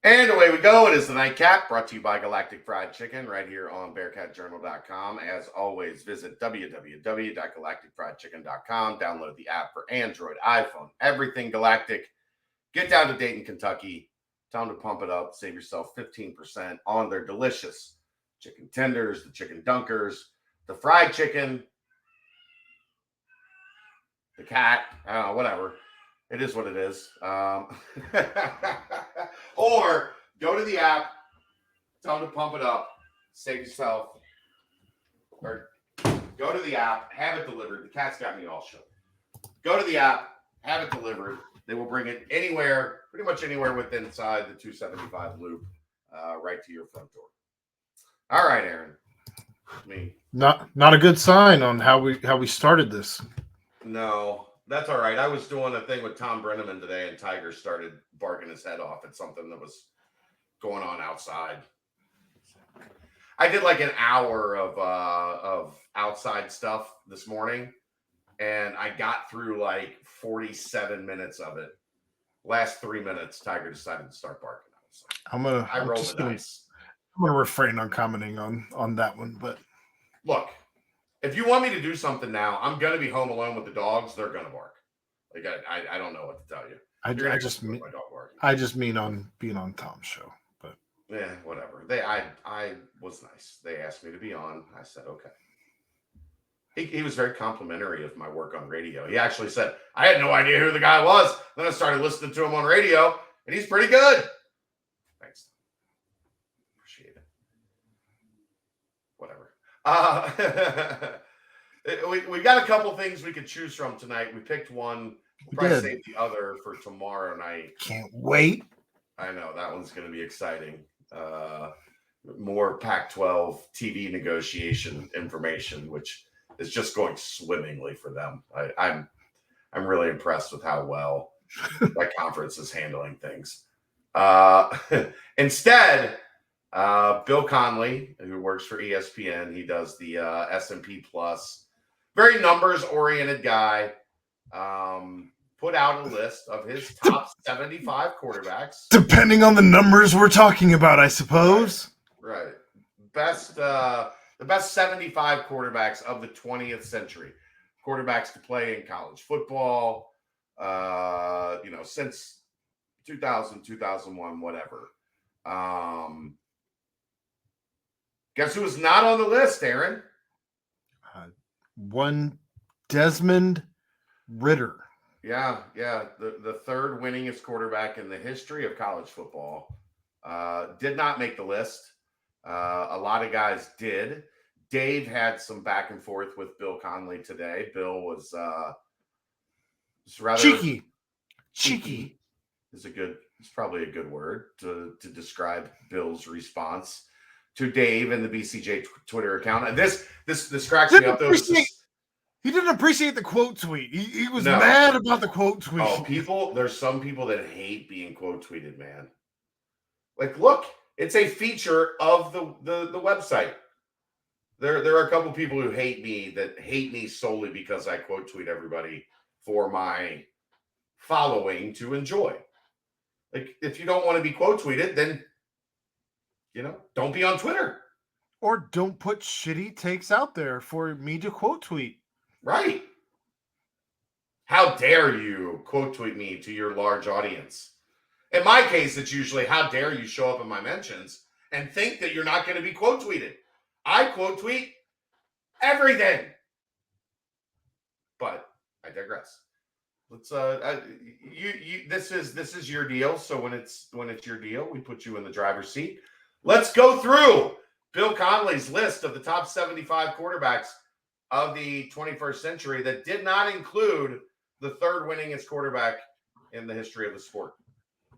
And away we go. It is the Nightcap, brought to you by Galactic Fried Chicken, right here on BearcatJournal.com. As always, visit www.galacticfriedchicken.com. Download the app for Android, iPhone, everything Galactic. Get down to Dayton, Kentucky. Time to pump it up. Save yourself 15% on their delicious chicken tenders, the chicken dunkers, the fried chicken, the cat, whatever. It is what it is. Or go to the app, tell them to pump it up, save yourself, or go to the app, have it delivered. The cat's got me all shook. Go to the app, have it delivered. They will bring it anywhere, pretty much anywhere within inside the 275 loop, right to your front door. All right, Aaron. Me. Not a good sign on how we started this. No. That's all right. I was doing a thing with Tom Brenneman today, and Tiger started barking his head off at something that was going on outside. I did like an hour of outside stuff this morning, and I got through like 47 minutes of it. Last 3 minutes, Tiger decided to start barking. I rolled the dice. I'm gonna refrain on commenting on that one, but look. If you want me to do something now, I'm going to be home alone with the dogs. They're going to bark. Like I don't know what to tell you. I just mean on being on Tom's show, but yeah, whatever. I was nice. They asked me to be on. I said okay. He was very complimentary of my work on radio. He actually said I had no idea who the guy was. Then I started listening to him on radio, and he's pretty good. Thanks. Appreciate it. Whatever. We got a couple things we could choose from tonight. We picked one. We'll probably save the other for tomorrow night. Can't wait. I know that one's going to be exciting. More Pac-12 TV negotiation information, which is just going swimmingly for them. I'm really impressed with how well that conference is handling things. Instead. Bill Conley, who works for ESPN, he does the S&P Plus, very numbers-oriented guy, put out a list of his top 75 quarterbacks. Depending on the numbers we're talking about, I suppose. Right. The best 75 quarterbacks of the 20th century. Quarterbacks to play in college football, since 2000, 2001, whatever. Guess who is not on the list, Aaron? One Desmond Ridder. Yeah. The third winningest quarterback in the history of college football. Did not make the list. A lot of guys did. Dave had some back and forth with Bill Conley today. Bill was rather cheeky. It's probably a good word to describe Bill's response to Dave and the BCJ Twitter account. And this cracks me up. He didn't appreciate the quote tweet. He was mad about the quote tweet. Oh, there's some people that hate being quote tweeted, man. Like, look, it's a feature of the website. There are a couple people who hate me solely because I quote tweet everybody for my following to enjoy. Like, if you don't want to be quote tweeted, then don't be on Twitter. Or don't put shitty takes out there for me to quote tweet. Right. How dare you quote tweet me to your large audience? In my case, it's usually how dare you show up in my mentions and think that you're not going to be quote tweeted. I quote tweet everything. But I digress. Let's this is your deal. So when it's your deal, we put you in the driver's seat. Let's go through Bill Conley's list of the top 75 quarterbacks of the 21st century that did not include the third winningest quarterback in the history of the sport.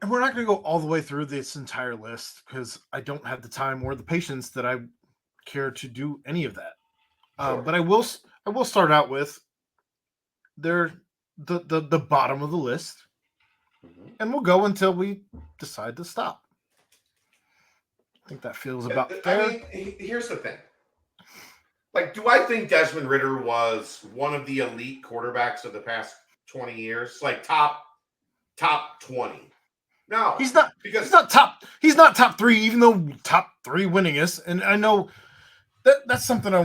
And we're not going to go all the way through this entire list because I don't have the time or the patience that I care to do any of that. Sure. But I will start out with the bottom of the list, and we'll go until we decide to stop. I think that feels about fair. I mean, here's the thing. Like, do I think Desmond Ridder was one of the elite quarterbacks of the past 20 years? Like top 20. No, He's not because he's not top 3, even though top 3 winningest. And I know that's something I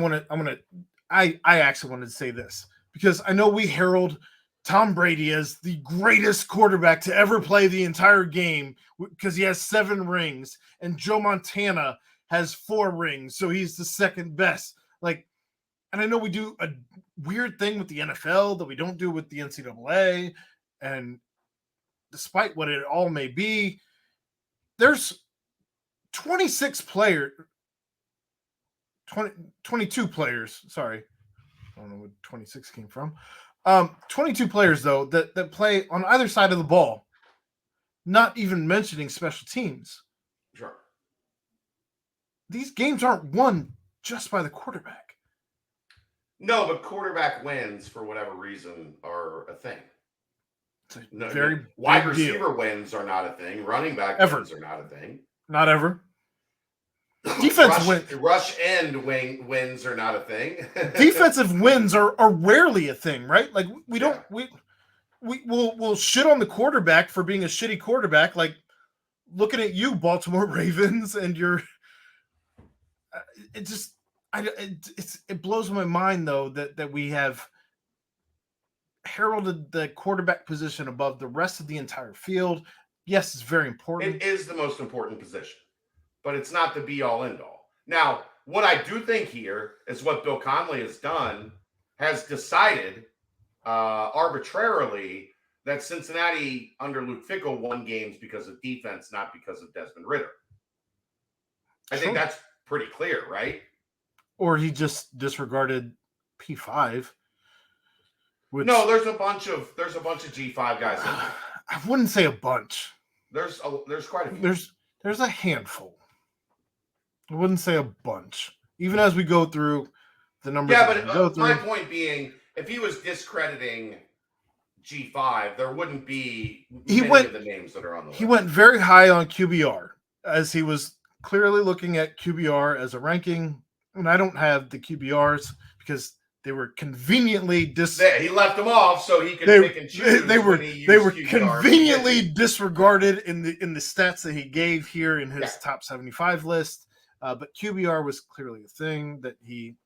actually wanted to say this, because I know we herald Tom Brady as the greatest quarterback to ever play the entire game because he has 7 rings, and Joe Montana has 4 rings, so he's the second best. Like, and I know we do a weird thing with the NFL that we don't do with the NCAA, and despite what it all may be, there's 26 players, 22 players. Sorry, I don't know where 26 came from. 22 players, though, that play on either side of the ball, not even mentioning special teams. Sure. These games aren't won just by the quarterback. No, but quarterback wins, for whatever reason, are a thing. It's a very wide receiver wins are not a thing. Running back wins are not a thing. Not ever. Defensive rush end wins are not a thing. Defensive wins are rarely a thing, right? Like we'll shit on the quarterback for being a shitty quarterback. Like, looking at you, Baltimore Ravens, and it blows my mind, though, that we have heralded the quarterback position above the rest of the entire field. Yes, it's very important. It is the most important position, but it's not the be all end all. Now, what I do think here is what Bill Connelly has done, has decided arbitrarily that Cincinnati under Luke Fickell won games because of defense, not because of Desmond Ridder. I think that's pretty clear, right? Or he just disregarded P5. No, there's a bunch of G5 guys in there. I wouldn't say a bunch. There's quite a few. There's a handful. I wouldn't say a bunch. Even as we go through the numbers. Yeah, but my point being, if he was discrediting G5, there wouldn't be many of the names that are on the list. He went very high on QBR, as he was clearly looking at QBR as a ranking. And I don't have the QBRs because they were conveniently he left them off so he could pick and choose. They were conveniently disregarded in the stats that he gave here in his top 75 list. But QBR was clearly a thing that he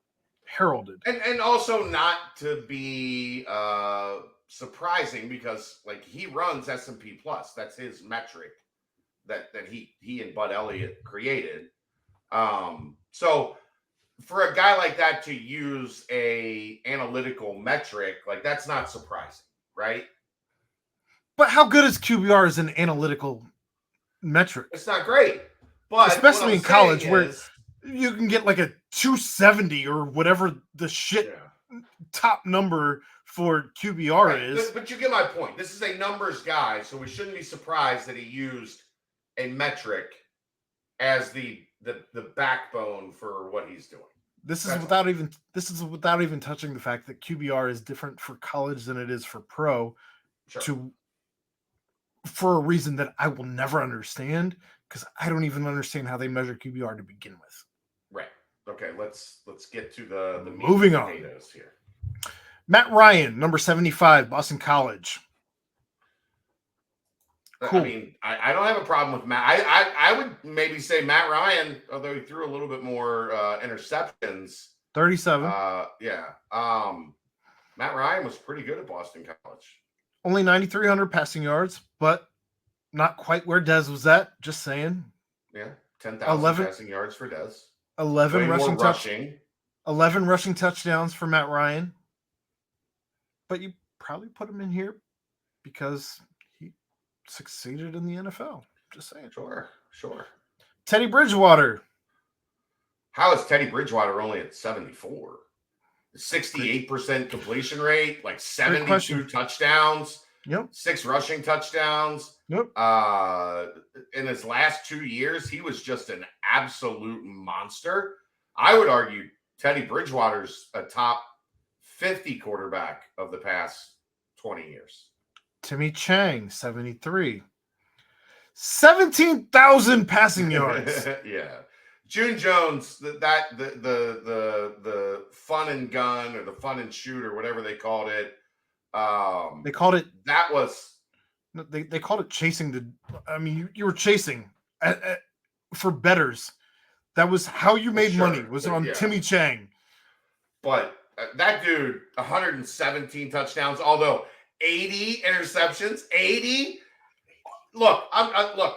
heralded, and also not to be surprising, because like he runs S&P Plus. That's his metric that he and Bud Elliott created. So for a guy like that to use a analytical metric, like, that's not surprising, right? But how good is QBR as an analytical metric? It's not great, but especially in college where you can get like a 270 or whatever the shit top number for QBR is. But you get my point. This is a numbers guy, so we shouldn't be surprised that he used a metric as the backbone for what he's doing. This is without even touching the fact that QBR is different for college than it is for pro, for a reason that I will never understand, because I don't even understand how they measure QBR to begin with. Right. Okay, let's get to the moving on here. Matt Ryan, number 75, Boston College. Cool. I mean, I don't have a problem with Matt. I would maybe say Matt Ryan, although he threw a little bit more interceptions. 37. Matt Ryan was pretty good at Boston College. Only 9,300 passing yards, but not quite where Dez was at. Just saying. Yeah, 10,000 passing yards for Dez. 11 rushing touchdowns for Matt Ryan. But you probably put him in here because he succeeded in the NFL. Just saying. Sure. Teddy Bridgewater. How is Teddy Bridgewater only at 74? 68% completion rate, like 72 touchdowns. Yep. 6 rushing touchdowns. Yep. In his last 2 years, he was just an absolute monster. I would argue Teddy Bridgewater's a top 50 quarterback of the past 20 years. Timmy Chang, 73. 17,000 passing yards. Yeah. June Jones, the fun and gun, or the fun and shoot, or whatever they called it. They called it. That was They called it chasing the. I mean, you were chasing for betters. That was how you made money. Was on Timmy Chang. But that dude, 117 touchdowns, although 80 interceptions. 80. Look, look.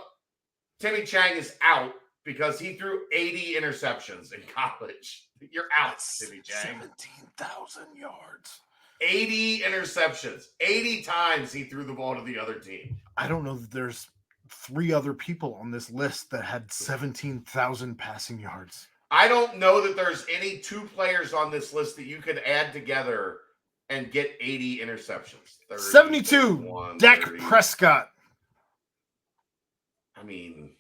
Timmy Chang is out because he threw 80 interceptions in college. You're out, Timmy Chang. 17,000 yards. 80 interceptions. 80 times he threw the ball to the other team. I don't know that there's 3 other people on this list that had 17,000 passing yards. I don't know that there's any 2 players on this list that you could add together and get 80 interceptions. 30, 72, 31, Dak 30. Prescott. I mean,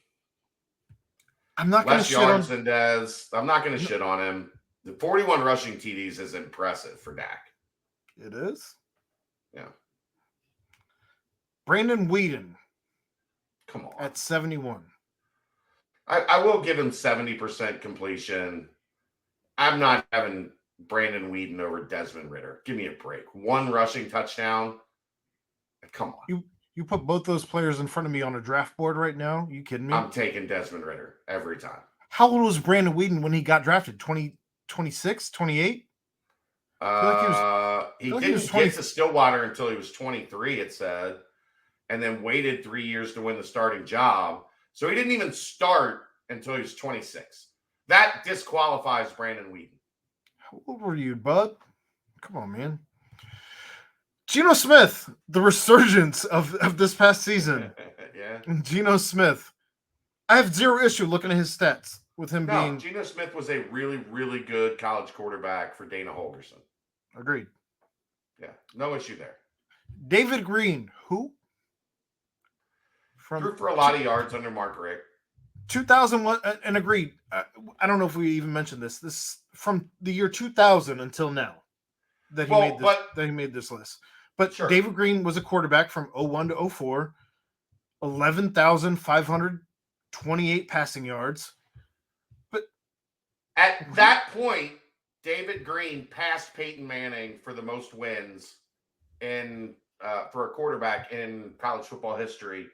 I'm not going to shit on than Dez. I'm not going to shit on him. The 41 rushing TDs is impressive for Dak. It is? Yeah. Brandon Weeden. Come on. At 71. I will give him 70% completion. I'm not having Brandon Weeden over Desmond Ridder. Give me a break. 1 rushing touchdown. Come on. You put both those players in front of me on a draft board right now? You kidding me? I'm taking Desmond Ridder every time. How old was Brandon Weeden when he got drafted? 26, 28? He didn't get to Stillwater until he was 23, it said, and then waited 3 years to win the starting job. So he didn't even start until he was 26. That disqualifies Brandon Weeden. How old were you, bud? Come on, man. Geno Smith, the resurgence of this past season. Yeah. Geno Smith. I have 0 issue looking at his stats with him being. Geno Smith was a really, really good college quarterback for Dana Holgorsen. Agreed. Yeah, no issue there. David Green, who? Threw for a lot of yards under Mark Richt. 2001, and agreed. I don't know if we even mentioned this. This from the year 2000 until now that he made this list. But sure. David Green was a quarterback from 01 to 04, 11,528 passing yards. But at that point, David Green passed Peyton Manning for the most wins in for a quarterback in college football history.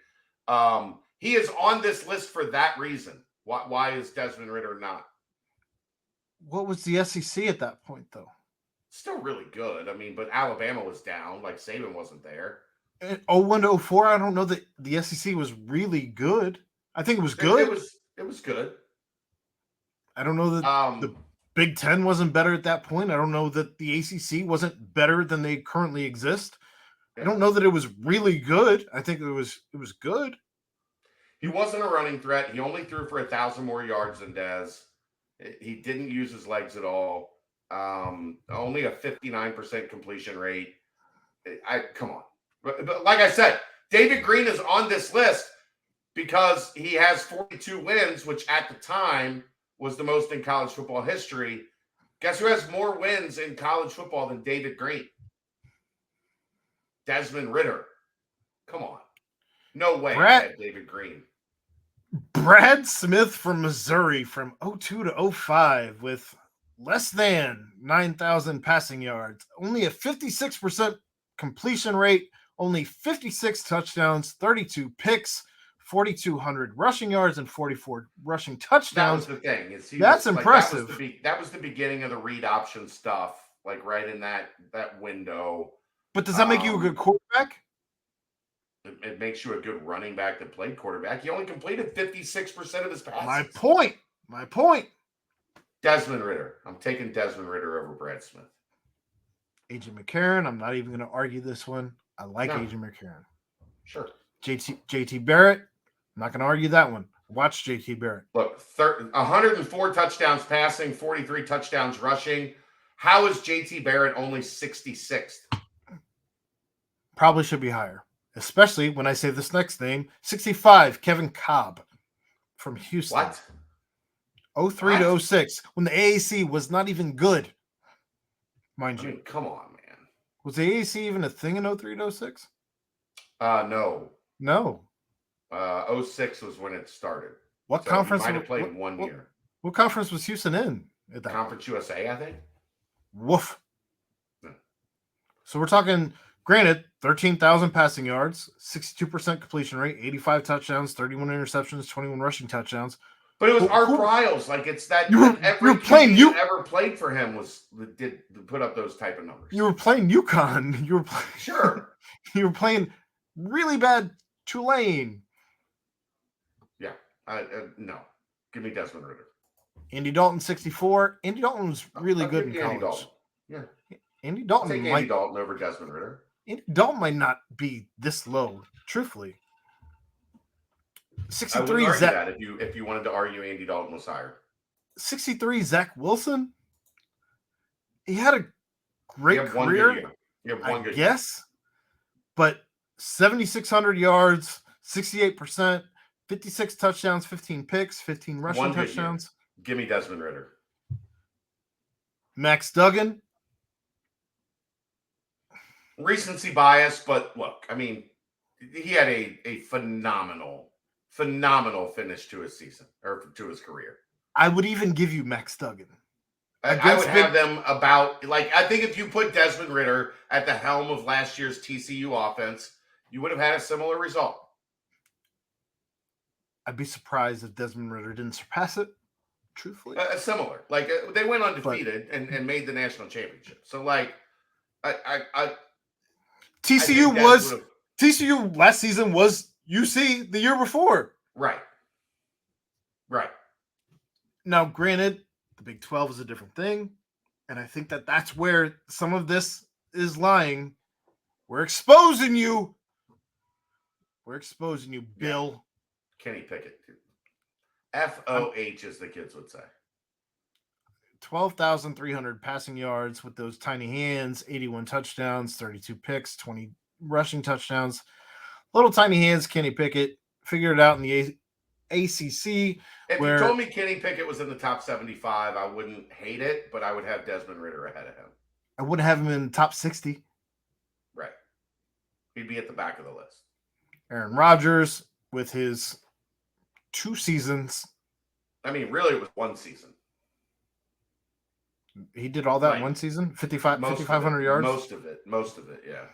He is on this list for that reason. Why is Desmond Ridder not? What was the SEC at that point, though? Still really good. I mean, but Alabama was down. Like, Saban wasn't there. In 01 to 04, I don't know that the SEC was really good. I think it was good. It was good. I don't know that the Big Ten wasn't better at that point. I don't know that the ACC wasn't better than they currently exist. Yeah. I don't know that it was really good. I think it was good. He wasn't a running threat. He only threw for 1,000 more yards than Dez. He didn't use his legs at all. Only a 59% completion rate. Come on. But like I said, David Green is on this list because he has 42 wins, which at the time was the most in college football history. Guess who has more wins in college football than David Green? Desmond Ridder. Come on. No way, David Green. Brad Smith from Missouri from 02 to 05 with less than 9,000 passing yards, only a 56% completion rate, only 56 touchdowns, 32 picks, 4,200 rushing yards, and 44 rushing touchdowns. That was the thing. That's impressive. That was the beginning of the read option stuff, like right in that window. But does that make you a good quarterback? It makes you a good running back that played quarterback. He only completed 56% of his passes. My point. Desmond Ridder. I'm taking Desmond Ridder over Brad Smith. AJ McCarron. I'm not even going to argue this one. I like AJ McCarron. Sure. JT Barrett. I'm not going to argue that one. Watch JT Barrett. Look, 104 touchdowns passing, 43 touchdowns rushing. How is JT Barrett only 66th? Probably should be higher. Especially when I say this next name, 65, Kevin Cobb from Houston. What? 03 to 06, when the AAC was not even good. Mind you. Come on, man. Was the AAC even a thing in 03 to 06? No. 06 was when it started. What conference? Might have played 1 year. What conference was Houston in? At that Conference point? USA, I think. Woof. So we're talking Granted, 13,000 passing yards, 62% completion rate, 85 touchdowns, 31 interceptions, 21 rushing touchdowns. But it was Art Briles. Like, it's that you were every playing QB that ever played for him did put up those type of numbers. You were playing UConn. You were playing, sure. You were playing really bad Tulane. Yeah. No. Give me Desmond Ridder. Andy Dalton, 64. Andy Dalton was really good in college. Andy Dalton. Yeah. Andy Dalton. I'll take Andy Dalton over Desmond Ridder. Andy Dalton might not be this low, truthfully. 63. I would argue that if you wanted to argue Andy Dalton was higher. 63. Zach Wilson. He had a great career. One good year. But 7,600 yards, 68%, 56 touchdowns, 15 picks, 15 rushing touchdowns. Give me Desmond Ridder. Max Duggan. Recency bias, but look, I mean, he had a phenomenal finish to his season or to his career. I would even give you Max Duggan. I would have them about, like, I think if you put Desmond Ridder at the helm of last year's TCU offense, you would have had a similar result. I'd be surprised if Desmond Ridder didn't surpass it, truthfully. Similar. Like, they went undefeated and made the national championship. So, like, TCU last season was UC the year before. Right. Now, granted, the Big 12 is a different thing, and I think that's where some of this is lying. We're exposing you. Bill. Kenny Pickett. FOH, as the kids would say. 12,300 passing yards with those tiny hands, 81 touchdowns, 32 picks, 20 rushing touchdowns. Little tiny hands, Kenny Pickett. Figured it out in the ACC. If you told me Kenny Pickett was in the top 75, I wouldn't hate it, but I would have Desmond Ridder ahead of him. I wouldn't have him in the top 60. Right. He'd be at the back of the list. Aaron Rodgers with his 2 seasons. I mean, really, it was 1 season. He did all that in 1 season? 5,500 yards? Most of it, yeah.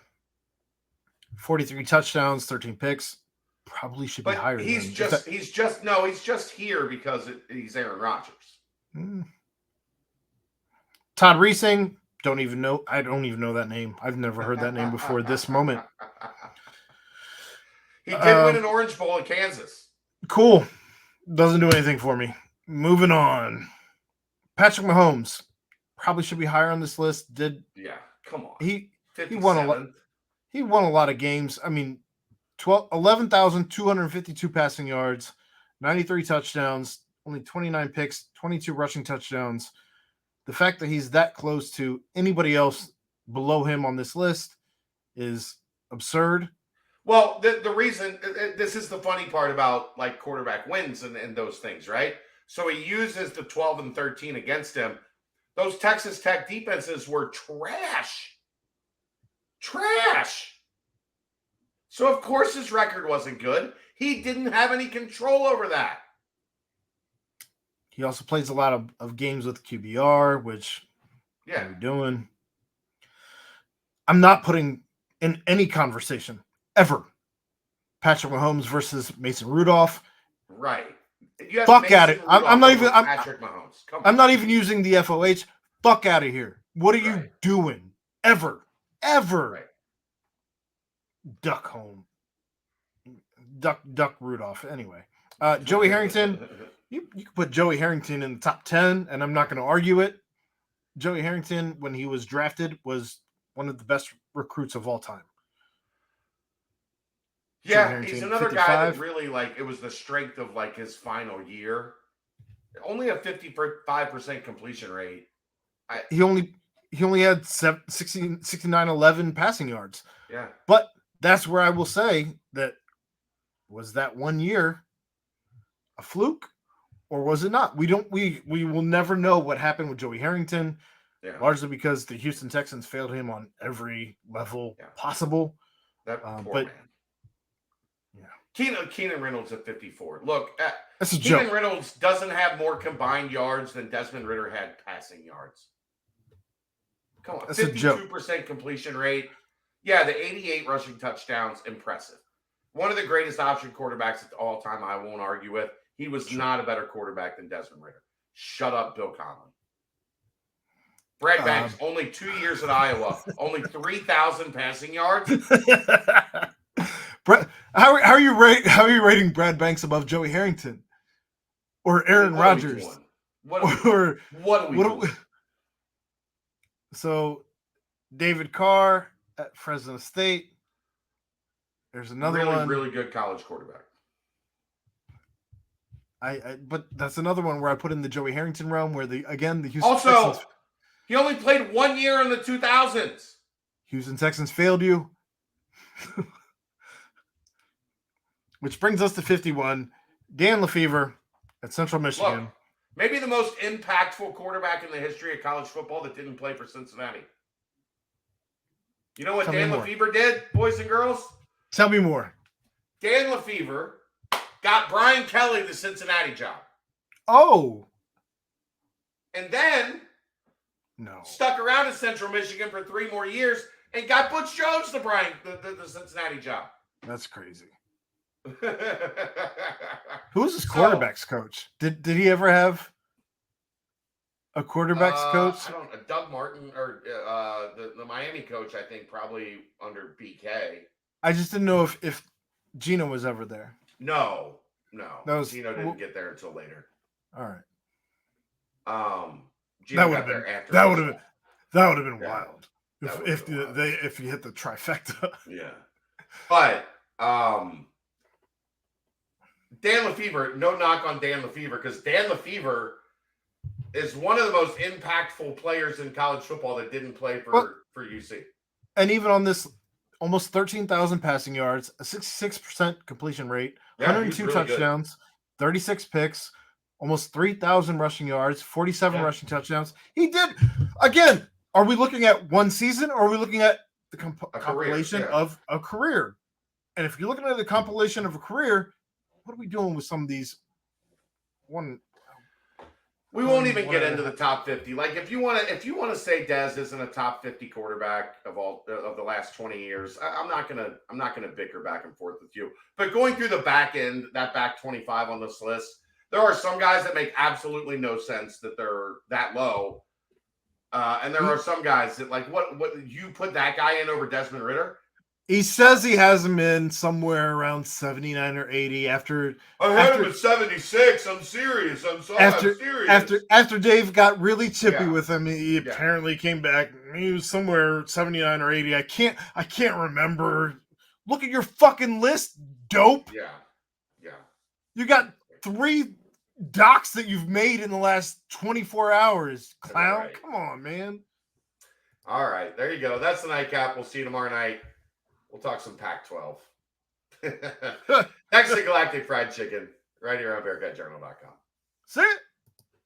43 touchdowns, 13 picks. Probably should be higher. He's just here because he's Aaron Rodgers. Todd Reesing, I don't even know that name. I've never heard that name before this moment. He did win an Orange Bowl in Kansas. Cool. Doesn't do anything for me. Moving on. Patrick Mahomes probably should be higher on this list. Come on. He won a lot. He won a lot of games. I mean, 11,252 passing yards, 93 touchdowns, only 29 picks, 22 rushing touchdowns. The fact that he's that close to anybody else below him on this list is absurd. Well, the reason, this is the funny part about, like, quarterback wins and those things, right? So he uses the 12 and 13 against him. Those Texas Tech defenses were trash. So, of course, his record wasn't good. He didn't have any control over that. He also plays a lot of games with QBR, which what are you doing? I'm not putting in any conversation ever Patrick Mahomes versus Mason Rudolph. Right. Fuck at it. I'm not even. Patrick Mahomes. I'm not even using the FOH. Fuck out of here. What are you doing? Ever. Right. Duck home. Duck Rudolph. Anyway, Joey Harrington. You can put Joey Harrington in the top 10, and I'm not going to argue it. Joey Harrington, when he was drafted, was one of the best recruits of all time. Yeah, he's another guy that really, like, it was the strength of, like, his final year. Only a 55% completion rate. He only had 69, 11 passing yards. Yeah. But that's where I will say that was that 1 year a fluke or was it not? We will never know what happened with Joey Harrington. Yeah. Largely because the Houston Texans failed him on every level possible. That poor man. Yeah. Keenan Reynolds at 54. Look, Keenan Reynolds doesn't have more combined yards than Desmond Ridder had passing yards. Come on, 52% completion rate, Yeah, the 88 rushing touchdowns, impressive. One of the greatest option quarterbacks of all time, I won't argue with. He was not a better quarterback than Desmond Ridder. Shut up, Bill Conley. Brad Banks, only 2 years at Iowa, only 3,000 passing yards. How are you rating Brad Banks above Joey Harrington or Aaron Rodgers? What are we doing? So, David Carr at Fresno State. There's another one. Really good college quarterback. But that's another one where I put in the Joey Harrington realm, where the Houston also Texans, he only played 1 year in the 2000s. Houston Texans failed you. Which brings us to 51. Dan Lefevre at Central Michigan. Look, maybe the most impactful quarterback in the history of college football that didn't play for Cincinnati. You know what Dan Lefevre did, boys and girls? Tell me more. Dan Lefevre got Brian Kelly the Cincinnati job. Oh. And then stuck around in Central Michigan for 3 more years and got Butch Jones the Cincinnati job. That's crazy. Who was his quarterback's coach? Did he ever have a quarterback's coach? I don't know. Doug Martin or the Miami coach, I think, probably under BK. I just didn't know if Gino was ever there. No. Gino didn't get there until later. All right. Gino got there after. That would have been wild if you hit the trifecta. Yeah. But Dan Lefevre, no knock on Dan Lefevre, because Dan Lefevre is one of the most impactful players in college football that didn't play for UC. And even on this, almost 13,000 passing yards, a 66% completion rate, 102 touchdowns, 36 picks, almost 3,000 rushing yards, 47 rushing touchdowns. He did, again, are we looking at one season or are we looking at the compilation of a career? And if you're looking at the compilation of a career, what are we doing with some of these We won't even get into the top 50. Like if you want to say Dez isn't a top 50 quarterback of the last 20 years, I'm not gonna bicker back and forth with you. But going through the back end, that back 25 on this list, there are some guys that make absolutely no sense that they're that low, and there are some guys that what you put that guy in over Desmond Ridder. He says he has him in somewhere around 79 or 80 after. I had him at 76. I'm serious. I'm serious. After Dave got really chippy with him, he apparently came back. He was somewhere 79 or 80. I can't remember. Look at your fucking list, dope. Yeah. You got 3 docs that you've made in the last 24 hours, clown. Right. Come on, man. All right, there you go. That's the nightcap. We'll see you tomorrow night. We'll talk some Pac-12. Next to Galactic Fried Chicken, right here on BearcatJournal.com. See it.